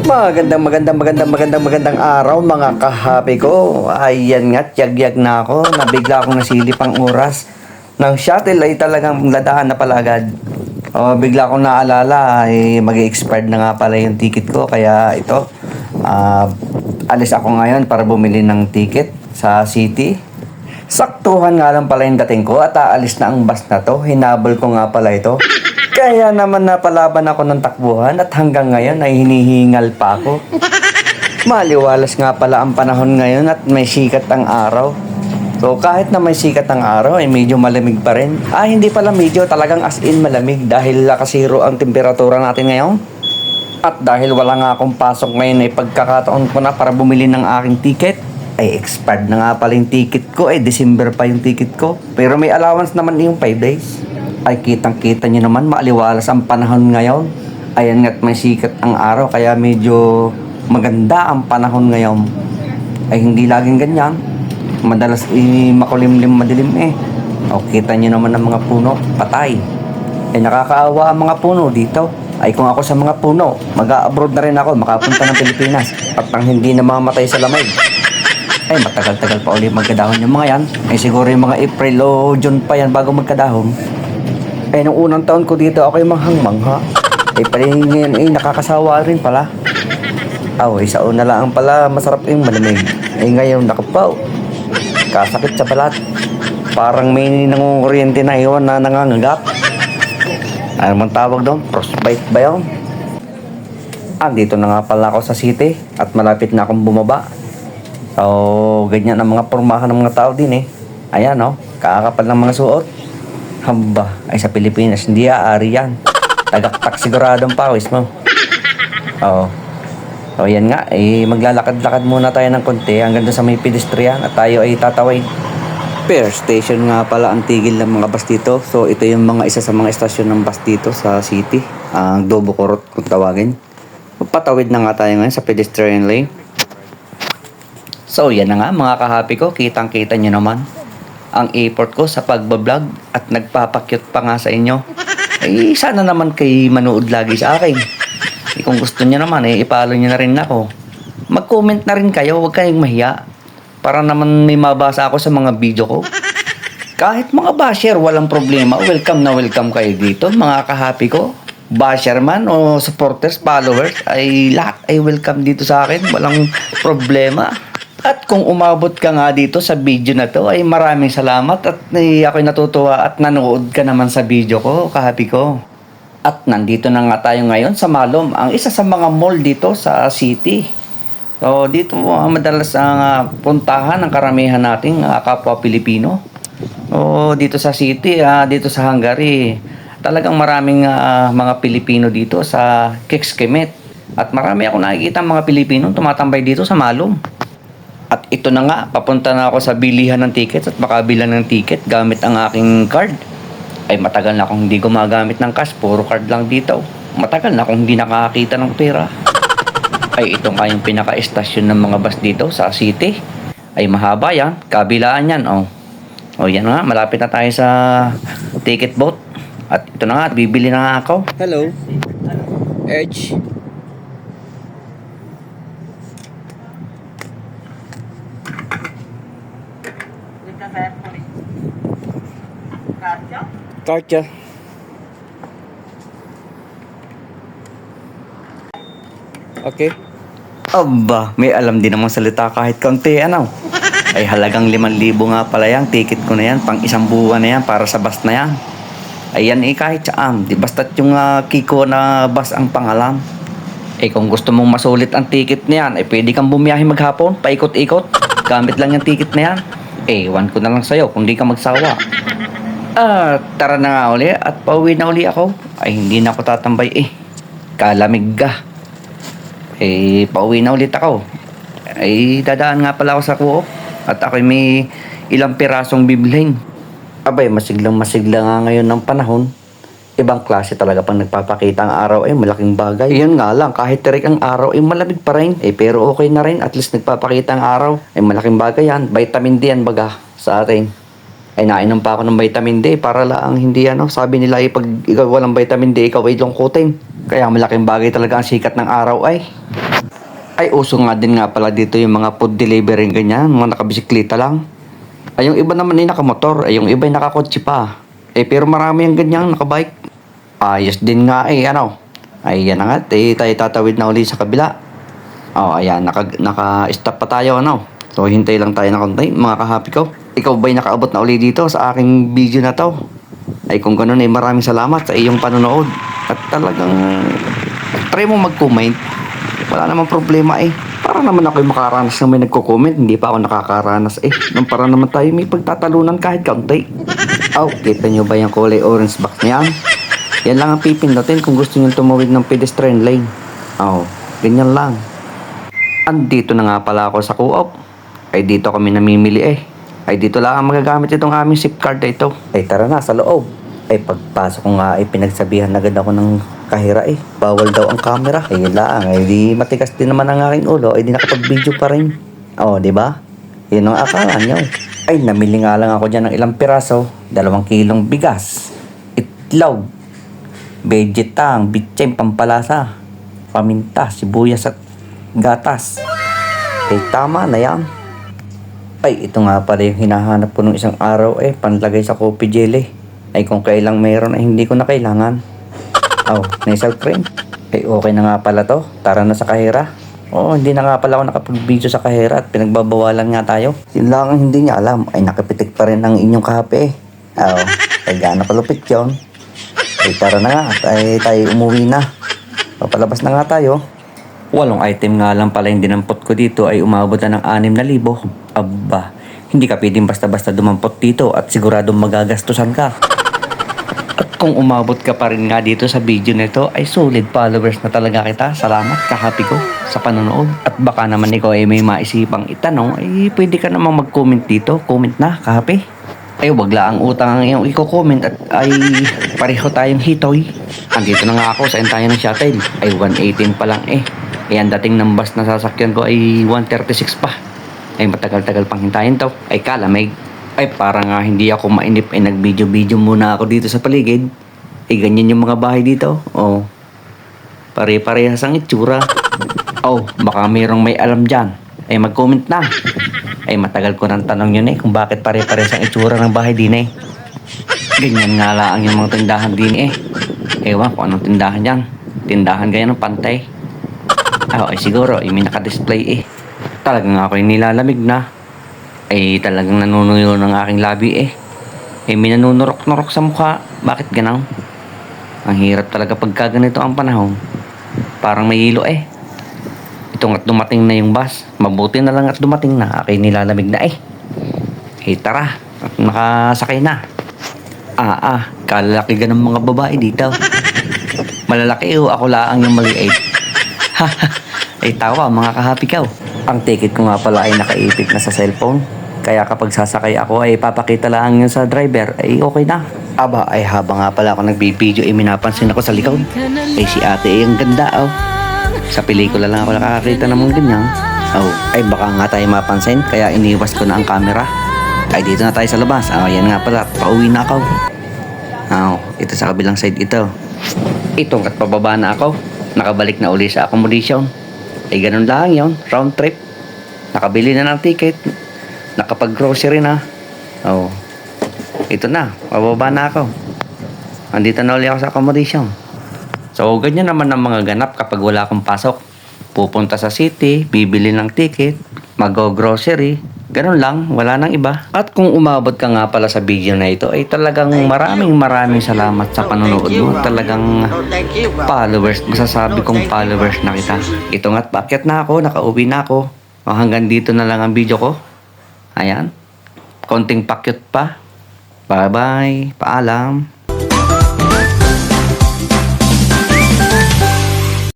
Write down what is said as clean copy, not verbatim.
Magandang araw mga kahapi ko. Ayan nga, tiyag-yag na ako. Nabigla akong nasilip ang oras ng shuttle ay talagang ladaan na pala agad. Bigla akong naalala ay mag-expired na nga pala yung ticket ko. Kaya ito, alis ako ngayon para bumili ng ticket sa city. Saktuhan nga lang pala yung dating ko at aalis na ang bus na to. Hinabol ko nga pala ito. Kaya naman napalaban ako ng takbuhan at hanggang ngayon ay hinihingal pa ako. Maliwalas nga pala ang panahon ngayon at may sikat ang araw. So kahit na may sikat ang araw ay medyo malamig pa rin. Hindi pala medyo, talagang as in malamig dahil nakasiro ang temperatura natin ngayon. At dahil wala nga akong pasok ngayon ay pagkakataon ko na para bumili ng aking ticket. Ay expired na nga pala yung ticket ko, December pa yung ticket ko. Pero may allowance naman yung 5 days. Ay kitang-kita nyo naman, maaliwalas ang panahon ngayon. Ayan nga't may sikat ang araw, kaya medyo maganda ang panahon ngayon. Ay hindi laging ganyan. Madalas makulimlim madilim kita nyo naman ang mga puno, patay. Ay nakakaawa ang mga puno dito. Ay kung ako sa mga puno, mag-a-abroad na rin ako, makapunta ng Pilipinas. At ang hindi na mamamatay sa lamig. Ay matagal-tagal pa ulit magkadahon yung mga yan. Ay siguro yung mga April o June pa yan bago magkadahon. Nung unang taon ko dito, ako'y manghang-mangha. Paling ngayon, nakakasawa rin pala. Sa una lang pala, masarap yung malamig. Ngayon, nakapaw. Kasakit sa balat. Parang may nangunguryente na iwan na nangangagat. Ano man tawag doon? Frostbite ba yun? Dito na nga pala ako sa city at malapit na akong bumaba. So, ganyan ang mga pormahan ng mga tao din Ayan kakakapal ng mga suot. Hamba, ay sa Pilipinas, hindi aari yan. Tagaktak siguradong pawis mo. So yan nga, maglalakad-lakad muna tayo ng konti hanggang doon sa may pedestrian at tayo ay tatawid. Fair station nga pala ang tigil ng mga bus dito. So ito yung isa sa mga estasyon ng bus dito sa city. Ang Dobo Corot kung tawagin. Patawid na nga tayo ngayon sa pedestrian lane. So yan na nga mga kahapi ko, kitang-kita nyo naman ang effort ko sa pagbablog at nagpapakyut pa nga sa inyo. Sana naman kayo manood lagi sa akin. Kung gusto niyo naman, i-follow niyo na rin ako. Mag-comment na rin kayo, huwag kayong mahiya. Para naman may mabasa ako sa mga video ko. Kahit mga basher, walang problema. Welcome na welcome kayo dito, mga kahapi ko. Basher man o supporters, followers, ay lahat ay welcome dito sa akin. Walang problema. At kung umabot ka nga dito sa video na to, ay maraming salamat at ako'y natutuwa at nanood ka naman sa video ko, kahapi ko. At nandito na nga tayo ngayon sa Malom, ang isa sa mga mall dito sa city. So dito madalas ang puntahan ng karamihan nating kapwa Pilipino. Dito sa city, dito sa Hungary, talagang maraming mga Pilipino dito sa Kecskemét. At marami akong nakikita mga Pilipino tumatambay dito sa Malom. At ito na nga, papunta na ako sa bilihan ng tickets at makabilan ng ticket gamit ang aking card. Ay matagal na akong hindi gumagamit ng cash, puro card lang dito. Matagal na akong hindi nakakita ng pera. Ay ito nga yung pinaka-estasyon ng mga bus dito sa city. Ay mahaba yan, kabilaan yan yan nga, malapit na tayo sa ticket booth. At ito na nga, bibili na nga ako. Hello, Edge. Kartya. Okay. Aba, may alam din naman salita kahit kaunti Ay halagang 5,000 nga pala yan. Ticket ko na yan, pang isang buwan na yan para sa bus na yan. Ayan kahit saan. Di basta't yung Kiko na bus ang pangalan. Kung gusto mong masulit ang ticket na yan, pwede kang bumiyahe maghapon, paikot-ikot. Gamit lang yung ticket na yan. Ewan ko na lang sa'yo kung di ka magsawa. Tara na nga uli at pauwi na uli ako. Ay hindi na ako tatambay kalamig ka. Pauwi na ulit ako. Dadaan nga pala ako sa Coop at ako'y may ilang pirasong bibilhin. Abay, masiglang-masigla nga ngayon ng panahon. Ibang klase talaga pang nagpapakita ang araw malaking bagay. Yun nga lang, kahit tirik ang araw malamig pa rin. Pero okay na rin, at least nagpapakita ang araw. Malaking bagay yan. Vitamin D yan baga sa atin. Ay nainom pa ako ng vitamin D para lang hindi sabi nila pag ikaw walang vitamin D, ikaw ay lungkutin. Kaya malaking bagay talaga ang sikat ng araw ay. Ay uso nga din nga pala dito yung mga food delivery ganyan, mga nakabisikleta lang. Ay yung iba naman ay nakamotor, ay yung iba ay nakakotse pa. Pero marami yung ganyan nakabike. Ayos din nga Ay yan na nga, tayo tatawid na uli sa kabila. Ayan, naka-stop pa tayo So hintay lang tayo na konti mga kahapi ko. Ikaw ba'y nakaabot na uli dito sa aking video na to? Ay kung ganoon ay maraming salamat sa iyong panonood. At talagang try mo mag-comment. Wala namang problema Para naman ako'y makaranas na may nagko-comment. Hindi pa ako nakakaranas Nung para naman tayo may pagtatalunan kahit kaunti. Kita nyo ba yung kulay orange box niyan? Yan lang ang pipindutin kung gusto nyo tumawid ng pedestrian lane. Ganyan lang. Andito na nga pala ako sa Co-op. Ay dito kami namimili Ay dito lang ang magagamit itong aming SIM card na ito. Ay tara na sa loob. Ay pagpasok ko nga pinagsabihan agad ako ng kahira Bawal daw ang camera. Ay yun lang. Ay di matigas din naman ang aking ulo. Ay di nakapag-video pa rin. Di ba? Yun ang akala nyo. Ay namili nga lang ako dyan ng ilang piraso. 2 kilong bigas. Itlog. Vegetang. Bitchay pampalasa. Paminta. Sibuyas at gatas. Ay tama na yan. Ay, ito nga pala yung hinahanap ko nung isang araw panlagay sa coffee jelly. Ay kung kailang mayroon ay hindi ko na kailangan. Nasal cream. Ay okay na nga pala to. Tara na sa kahera. Hindi na nga pala ako nakapag-video sa kahera at pinagbabawalan nga tayo. Yun lang ang hindi niya alam. Ay nakapitik pa rin ang inyong kape ay gaano kalupit yun. Ay tara na nga ay tayo umuwi na. Papalabas na nga tayo. 8 item nga lang pala yung dinampot ko dito ay umabot na ng 6,000. Aba, hindi ka pwedeng basta-basta dumampot dito at siguradong magagastusan ka. At kung umabot ka pa rin nga dito sa video nito ay solid followers na talaga kita. Salamat kahapi ko sa panonood. At baka naman ikaw ay may maisipang itanong ay pwede ka namang mag-comment dito. Comment na kahapi. Ay wag lang ang utang ang iyong i-comment at ay pareho tayong hitoy. Andito na nga ako sa entayan ng shuttle. Ay 118 pa lang ang dating ng bus na sasakyan ko ay 136 pa. Ay matagal-tagal pang hintayin to. Ay kalamig. Ay para nga hindi ako mainip ay nag-video-video muna ako dito sa paligid. Ay ganyan yung mga bahay dito. Pare-parehas ang itsura. Baka mayroong may alam dyan. Ay mag-comment na. Ay matagal ko nang tanong yun kung bakit pare-parehas ang itsura ng bahay din Ganyan nga lang yung mga tindahan din Ewan kung anong tindahan yan. Tindahan ganyan ng pantay. Ay siguro may naka-display Talagang ako nilalamig na. Ay talagang nanunuyo ng aking labi may nanunurok-nurok sa mukha. Bakit ganaw? Ang hirap talaga pagka ganito ang panahon. Parang may hilo Ito nga't dumating na yung bus. Mabuti na lang at dumating na. Ako'y nilalamig na tara. At nakasakay na. Kalalaki ng mga babae dito. Malalaki ako lang yung maliit. Ay tawa mga kahapi ko. Ang ticket ko nga pala ay nakaipit na sa cellphone. Kaya kapag sasakay ako ay papakita lang yun sa driver ay okay na. Ay habang nga pala ako nagbibideo ay minapansin ako sa likod. Ay si ate ang ganda Sa pelikula lang ako nakakakita ng mga ganyan. Ay baka nga tayo mapansin kaya iniwas ko na ang camera. Ay dito na tayo sa labas. Yan nga pala, pauwi na ako. Ito sa kabilang side ito. Itong at pababa na ako. Nakabalik na uli sa accommodation. Ay ganun lang yon, round trip. Nakabili na ng ticket. Nakapag-grocery na. Ito na, pababa na ako. Andito na uli ako sa accommodation. So ganyan naman ang mga ganap kapag wala akong pasok. Pupunta sa city, bibili ng ticket, mag-grocery. Ganun lang, wala nang iba. At kung umabot ka nga pala sa video na ito, ay talagang maraming salamat sa panonood mo. Talagang followers, masasabi kong followers na kita. Ito nga't paakyat na ako, nakauwi na ako. Hanggang dito na lang ang video ko. Ayan, konting pakyat pa. Bye-bye, paalam.